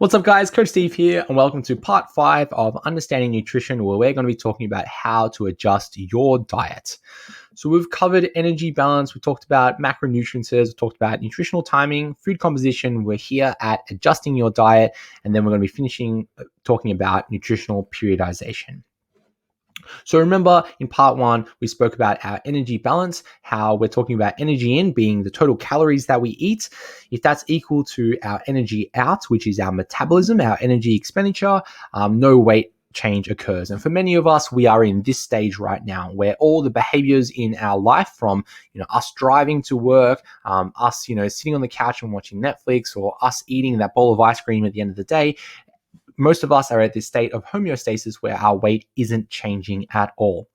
What's up, guys? Coach Steve here, and welcome to part 5 of Understanding Nutrition, where we're going to be talking about how to adjust your diet. So we've covered energy balance, we talked about macronutrients, we talked about nutritional timing, food composition. We're here at adjusting your diet, and then we're going to be finishing talking about nutritional periodization. So remember, in part 1, we spoke about our energy balance, how we're talking about energy in being the total calories that we eat. If that's equal to our energy out, which is our metabolism, our energy expenditure, no weight change occurs. And for many of us, we are in this stage right now where all the behaviors in our life, from us driving to work, us sitting on the couch and watching Netflix, or us eating that bowl of ice cream at the end of the day, most of us are at this state of homeostasis where our weight isn't changing at all.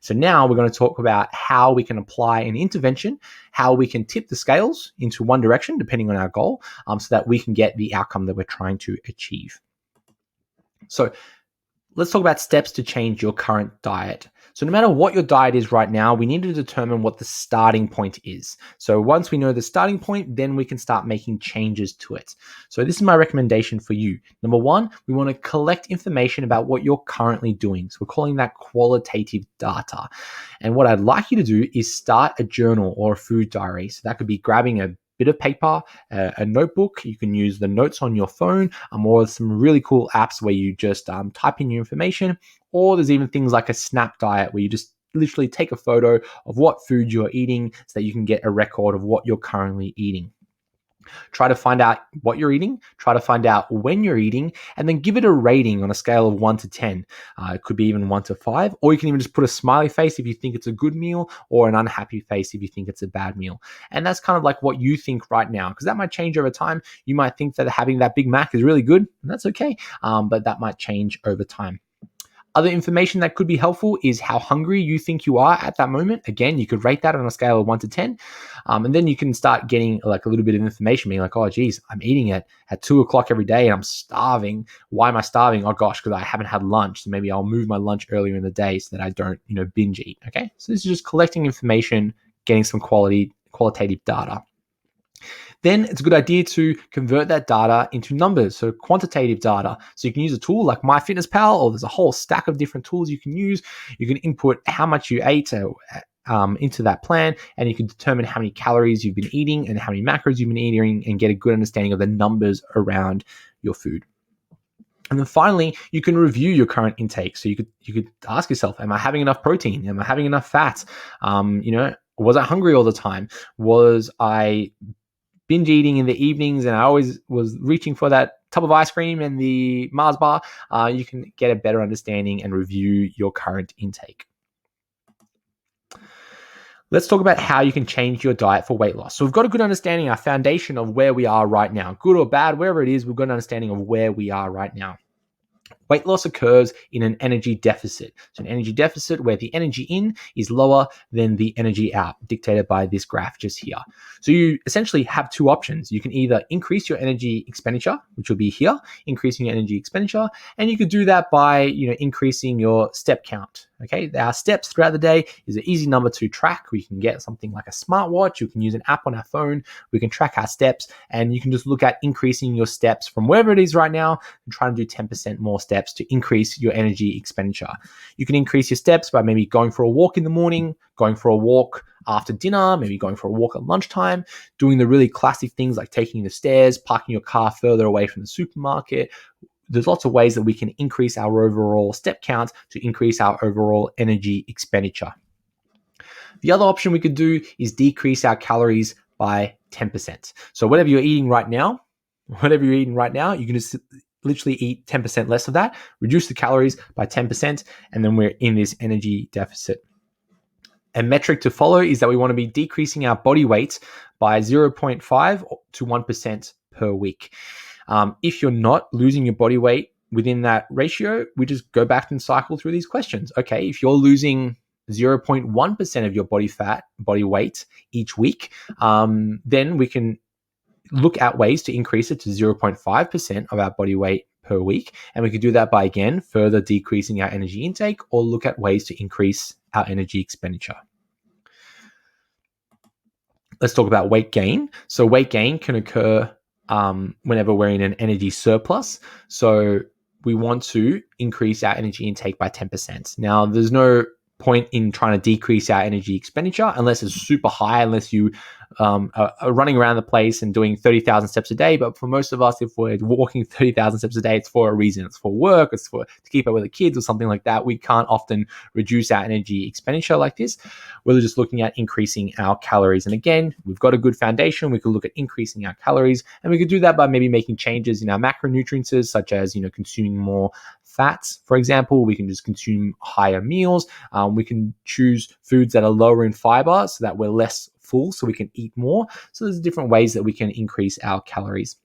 So now we're going to talk about how we can apply an intervention, how we can tip the scales into one direction depending on our goal, so that we can get the outcome that we're trying to achieve. So let's talk about steps to change your current diet. So no matter what your diet is right now, we need to determine what the starting point is. So once we know the starting point, then we can start making changes to it. So this is my recommendation for you. Number 1, we want to collect information about what you're currently doing. So we're calling that qualitative data. And what I'd like you to do is start a journal or a food diary. So that could be grabbing a bit of paper, a notebook. You can use the notes on your phone, or some really cool apps where you just type in your information. Or there's even things like a Snap Diet where you just literally take a photo of what food you're eating so that you can get a record of what you're currently eating. Try to find out what you're eating, try to find out when you're eating, and then give it a rating on a scale of 1 to 10. It could be even 1 to 5, or you can even just put a smiley face if you think it's a good meal, or an unhappy face if you think it's a bad meal. And that's kind of like what you think right now, because that might change over time. You might think that having that Big Mac is really good, and that's okay, but that might change over time. Other information that could be helpful is how hungry you think you are at that moment. Again, you could rate that on a scale of 1 to 10. And then you can start getting like a little bit of information, being like, oh, geez, I'm eating it at 2 o'clock every day and I'm starving. Why am I starving? Oh, gosh, because I haven't had lunch. So maybe I'll move my lunch earlier in the day so that I don't, binge eat. Okay. So this is just collecting information, getting some qualitative data. Then it's a good idea to convert that data into numbers, so quantitative data. So you can use a tool like MyFitnessPal, or there's a whole stack of different tools you can use. You can input how much you ate into that plan, and you can determine how many calories you've been eating and how many macros you've been eating, and get a good understanding of the numbers around your food. And then finally, you can review your current intake. So you could ask yourself, am I having enough protein? Am I having enough fat? Was I hungry all the time? Was I binge eating in the evenings and I always was reaching for that tub of ice cream and the Mars bar? You can get a better understanding and review your current intake. Let's talk about how you can change your diet for weight loss. So we've got a good understanding, our foundation of where we are right now. Good or bad, wherever it is, we've got an understanding of where we are right now. Weight loss occurs in an energy deficit. So an energy deficit where the energy in is lower than the energy out, dictated by this graph just here. So you essentially have two options. You can either increase your energy expenditure, which will be here, increasing your energy expenditure, and you could do that by increasing your step count. Okay, our steps throughout the day is an easy number to track. We can get something like a smartwatch. You can use an app on our phone. We can track our steps, and you can just look at increasing your steps from wherever it is right now and try to do 10% more steps to increase your energy expenditure. You can increase your steps by maybe going for a walk in the morning, going for a walk after dinner, maybe going for a walk at lunchtime, doing the really classic things like taking the stairs, parking your car further away from the supermarket. There's lots of ways that we can increase our overall step count to increase our overall energy expenditure. The other option we could do is decrease our calories by 10%. So whatever you're eating right now, you can just literally eat 10% less of that, reduce the calories by 10%, and then we're in this energy deficit. A metric to follow is that we want to be decreasing our body weight by 0.5 to 1% per week. If you're not losing your body weight within that ratio, we just go back and cycle through these questions. Okay, if you're losing 0.1% of your body weight each week, then we can look at ways to increase it to 0.5% of our body weight per week. And we could do that by, again, further decreasing our energy intake, or look at ways to increase our energy expenditure. Let's talk about weight gain. So weight gain can occur whenever we're in an energy surplus. So we want to increase our energy intake by 10%. Now, there's no point in trying to decrease our energy expenditure unless it's super high, unless you are running around the place and doing 30,000 steps a day. But for most of us, if we're walking 30,000 steps a day, it's for a reason. It's for work, it's for to keep up with the kids or something like that. We can't often reduce our energy expenditure like this. We're just looking at increasing our calories. And again, we've got a good foundation. We could look at increasing our calories, and we could do that by maybe making changes in our macronutrients, such as consuming more fats. For example, we can just consume higher meals. We can choose foods that are lower in fiber so that we're less full, so we can eat more. So there's different ways that we can increase our calories.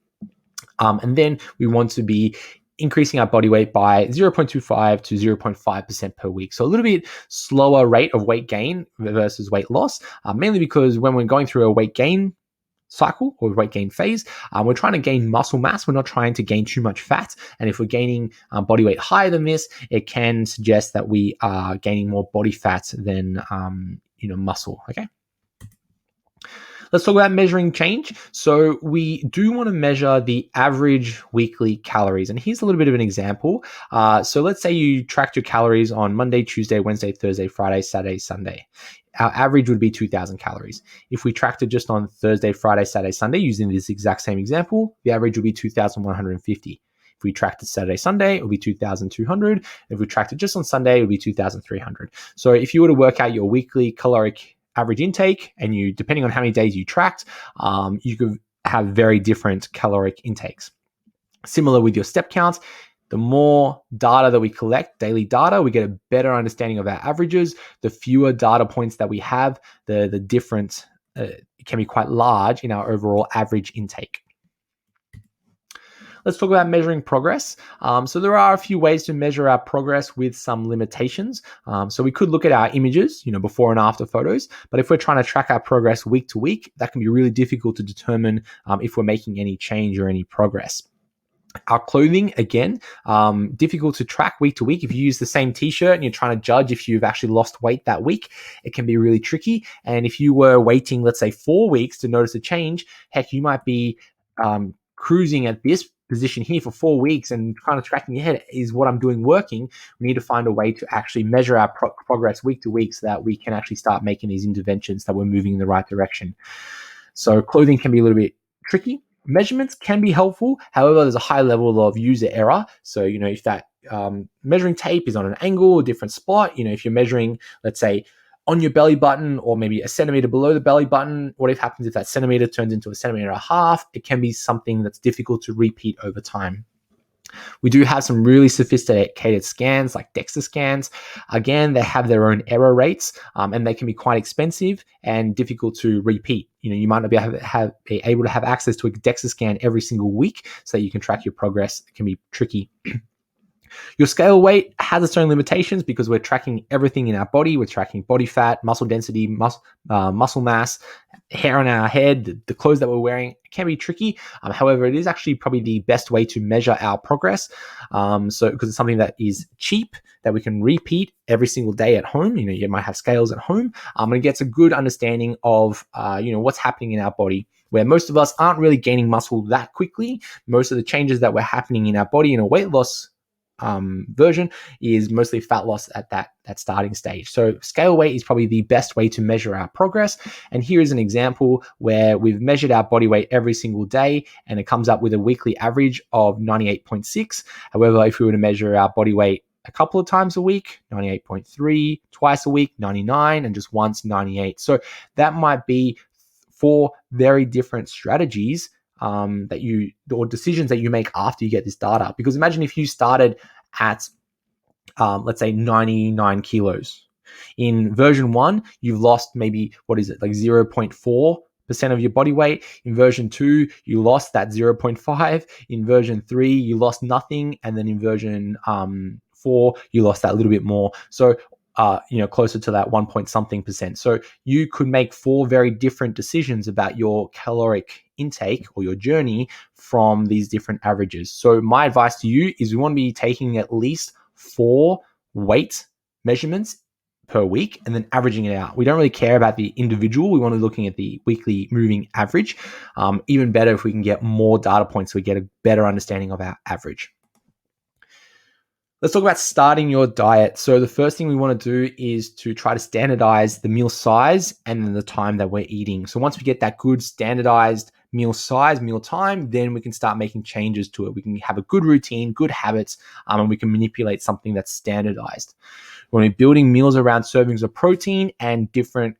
And then we want to be increasing our body weight by 0.25 to 0.5% per week. So a little bit slower rate of weight gain versus weight loss, mainly because when we're going through a weight gain cycle or weight gain phase, we're trying to gain muscle mass. We're not trying to gain too much fat. And if we're gaining body weight higher than this, it can suggest that we are gaining more body fat than muscle. Okay. Let's talk about measuring change. So we do want to measure the average weekly calories. And here's a little bit of an example. So let's say you tracked your calories on Monday, Tuesday, Wednesday, Thursday, Friday, Saturday, Sunday. Our average would be 2,000 calories. If we tracked it just on Thursday, Friday, Saturday, Sunday, using this exact same example, the average would be 2,150. If we tracked it Saturday, Sunday, it would be 2,200. If we tracked it just on Sunday, it would be 2,300. So if you were to work out your weekly caloric average intake, and you, depending on how many days you tracked, you could have very different caloric intakes. Similar with your step counts, the more data that we collect, daily data, we get a better understanding of our averages. The fewer data points that we have, the difference can be quite large in our overall average intake. Let's talk about measuring progress. So there are a few ways to measure our progress with some limitations. So we could look at our images, before and after photos. But if we're trying to track our progress week to week, that can be really difficult to determine if we're making any change or any progress. Our clothing, again, difficult to track week to week. If you use the same t-shirt and you're trying to judge if you've actually lost weight that week, it can be really tricky. And if you were waiting, let's say 4 weeks to notice a change, heck, you might be cruising at this position here for 4 weeks and kind of tracking your head, is what I'm doing working? We need to find a way to actually measure our progress week to week so that we can actually start making these interventions that we're moving in the right direction. So clothing can be a little bit tricky. Measurements can be helpful. However, there's a high level of user error. So, if that measuring tape is on an angle, a different spot, if you're measuring, let's say, on your belly button or maybe a centimeter below the belly button, what happens if that centimeter turns into a centimeter and a half? It can be something that's difficult to repeat over time. We do have some really sophisticated scans like DEXA scans. Again, they have their own error rates, and they can be quite expensive and difficult to repeat. You might not be able to have access to a DEXA scan every single week so that you can track your progress. It can be tricky. Your scale weight has its own limitations because we're tracking everything in our body. We're tracking body fat, muscle density, muscle mass, hair on our head, the clothes that we're wearing. It can be tricky. However, it is actually probably the best way to measure our progress. Because it's something that is cheap, that we can repeat every single day at home. You might have scales at home, and it gets a good understanding of what's happening in our body. Where most of us aren't really gaining muscle that quickly. Most of the changes that were happening in our body in a weight loss version is mostly fat loss at that starting stage. So scale weight is probably the best way to measure our progress. And here is an example where we've measured our body weight every single day and it comes up with a weekly average of 98.6. However, if we were to measure our body weight a couple of times a week, 98.3, twice a week, 99, and just once, 98. So that might be 4 very different strategies or decisions that you make after you get this data. Because imagine if you started at, let's say 99 kilos. In version 1, you've lost maybe, like 0.4% of your body weight. In version 2, you lost that 0.5. In version 3, you lost nothing. And then in version 4, you lost that little bit more. So closer to that 1 point something percent. So you could make 4 very different decisions about your caloric intake or your journey from these different averages. So my advice to you is we want to be taking at least 4 weight measurements per week and then averaging it out. We don't really care about the individual. We want to be looking at the weekly moving average. Even better if we can get more data points so we get a better understanding of our average. Let's talk about starting your diet. So the first thing we want to do is to try to standardize the meal size and then the time that we're eating. So once we get that good standardized meal size, meal time, then we can start making changes to it. We can have a good routine, good habits, and we can manipulate something that's standardized. We're going to be building meals around servings of protein and different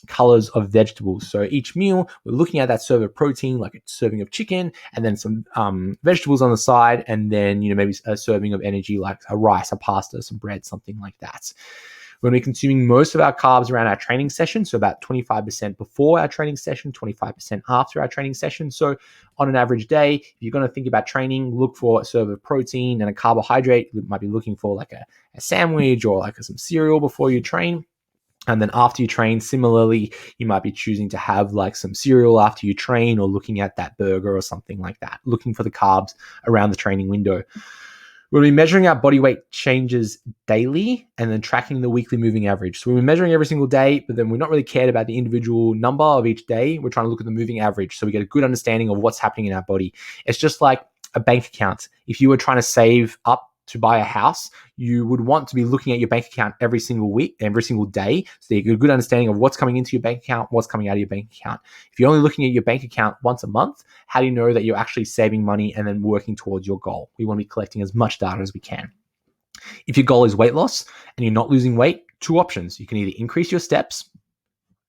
colors of vegetables. So each meal, we're looking at that serve of protein, like a serving of chicken, and then some vegetables on the side, and then maybe a serving of energy, like a rice, a pasta, some bread, something like that. We're going to be consuming most of our carbs around our training session, so about 25% before our training session, 25% after our training session. So on an average day, if you're going to think about training, look for a serve of protein and a carbohydrate. You might be looking for like a sandwich or like some cereal before you train. And then after you train, similarly, you might be choosing to have like some cereal after you train or looking at that burger or something like that, looking for the carbs around the training window. We'll be measuring our body weight changes daily and then tracking the weekly moving average. So we're measuring every single day, but then we're not really cared about the individual number of each day. We're trying to look at the moving average so we get a good understanding of what's happening in our body. It's just like a bank account. If you were trying to save up to buy a house, you would want to be looking at your bank account every single week, every single day, so you get a good understanding of what's coming into your bank account, what's coming out of your bank account. If you're only looking at your bank account once a month, how do you know that you're actually saving money and then working towards your goal? We want to be collecting as much data as we can. If your goal is weight loss and you're not losing weight, two options. You can either increase your steps,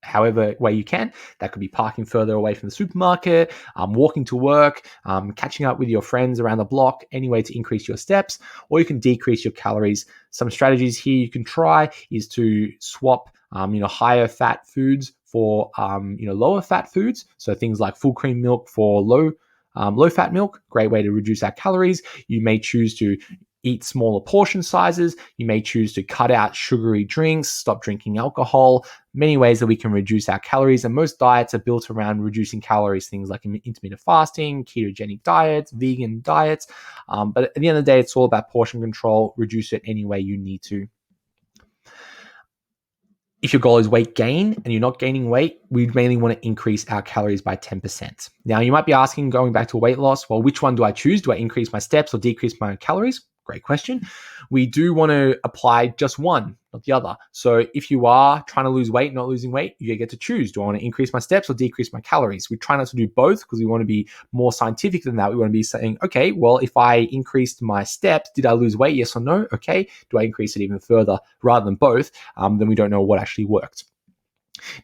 however way you can. That could be parking further away from the supermarket, walking to work, catching up with your friends around the block, any way to increase your steps, or you can decrease your calories. Some strategies here you can try is to swap higher fat foods for lower fat foods. So things like full cream milk for low fat milk, great way to reduce our calories. You may choose to eat smaller portion sizes. You may choose to cut out sugary drinks, stop drinking alcohol. Many ways that we can reduce our calories, and most diets are built around reducing calories, things like intermittent fasting, ketogenic diets, vegan diets. But at the end of the day, it's all about portion control. Reduce it any way you need to. If your goal is weight gain and you're not gaining weight, we mainly want to increase our calories by 10%. Now, you might be asking, going back to weight loss, well, which one do I choose? Do I increase my steps or decrease my calories? Great question. We do want to apply just one, not the other. So if you are trying to lose weight, not losing weight, you get to choose. Do I want to increase my steps or decrease my calories? We try not to do both because we want to be more scientific than that. We want to be saying, okay, well, if I increased my steps, did I lose weight? Yes or no? Okay. Do I increase it even further rather than both? Then we don't know what actually worked.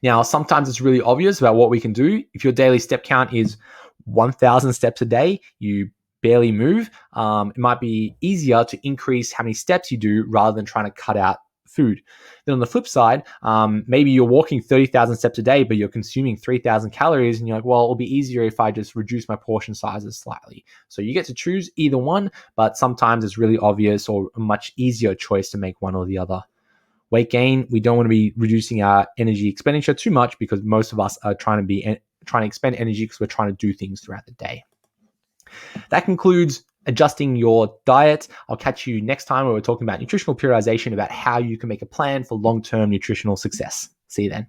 Now, sometimes it's really obvious about what we can do. If your daily step count is 1,000 steps a day, you barely move, it might be easier to increase how many steps you do rather than trying to cut out food. Then on the flip side, maybe you're walking 30,000 steps a day, but you're consuming 3,000 calories, and you're like, well, it'll be easier if I just reduce my portion sizes slightly. So you get to choose either one, but sometimes it's really obvious or a much easier choice to make one or the other. Weight gain, we don't want to be reducing our energy expenditure too much because most of us are trying to expend energy because we're trying to do things throughout the day. That concludes adjusting your diet. I'll catch you next time where we're talking about nutritional periodization, about how you can make a plan for long-term nutritional success. See you then.